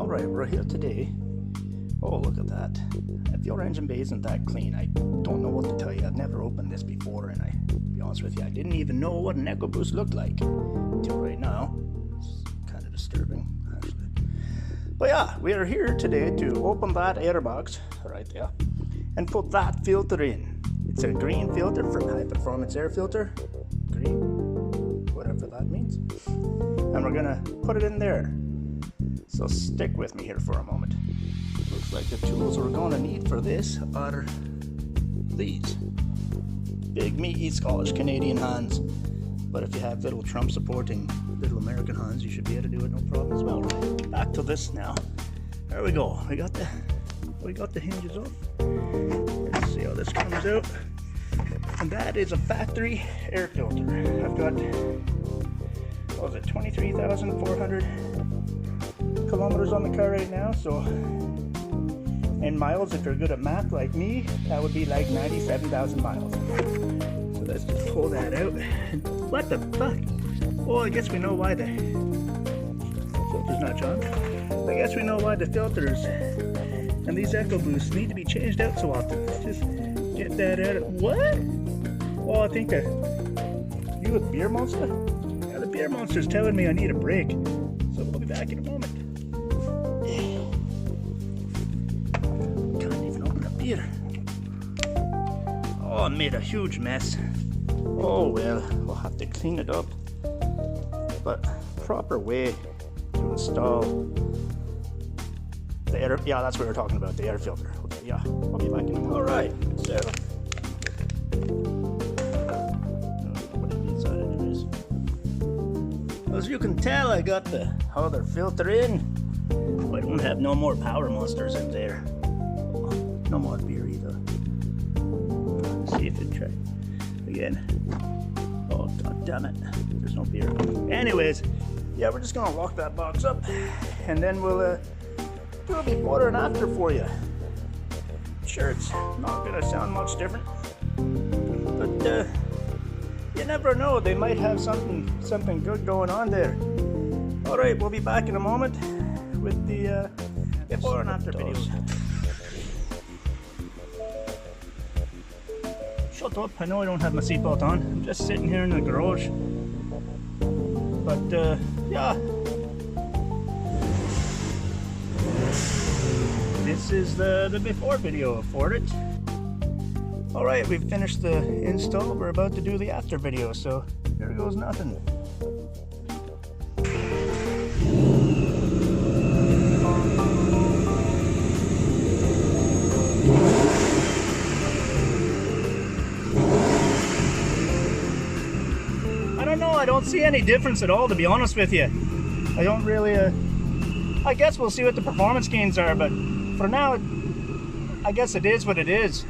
Alright, we're here today. Oh, look at that. If your engine bay isn't that clean, I don't know what to tell you. I've never opened this before, and to be honest with you, I didn't even know what an EcoBoost looked like until right now. It's kind of disturbing, actually. But yeah, we are here today to open that air box right there and put that filter in. It's a green filter from High Performance Air Filter. Green, whatever that means. And we're gonna put it in there. So stick with me here for a moment. Looks like the tools we're gonna need for this are these big meaty Scottish Canadian hands. But if you have little Trump supporting little American hands, you should be able to do it no problem as well. Right, back to this now. There we go. We got the hinges off. Let's see how this comes out. And that is a factory air filter. I've got, what was it, 23,400 kilometers on the car right now, so in miles, if you're good at math like me, that would be like 97,000 miles. So let's just pull that out. What the fuck? Oh, I guess we know why the filter's not on. I guess we know why the filters and these EcoBoosts need to be changed out so often. Just get that out. What? Oh, I think you with Beer Monster? Yeah, the Beer Monster's telling me I need a break. So we'll be back in a moment. Can't even open up here. Oh, I made a huge mess. Oh well, we'll have to clean it up. But proper way to install the air. Yeah, that's what we're talking about, the air filter. Okay, yeah, I'll be back in a moment. All right, so. As you can tell, I got the other filter in. I don't have no more Power Monsters in there. No more beer either. Let's see if it tries again. Oh, god damn it. There's no beer. Anyways, yeah, we're just gonna lock that box up and then we'll do a before and after for you. Sure, it's not gonna sound much different, but you never know, they might have something good going on there. Alright, we'll be back in a moment with the before and after videos. Shut up, I know I don't have my seatbelt on. I'm just sitting here in the garage. But yeah. This is the before video for it. Alright, we've finished the install. We're about to do the after video, so here goes nothing. I don't know, I don't see any difference at all, to be honest with you. I don't really, I guess we'll see what the performance gains are, but for now, I guess it is what it is.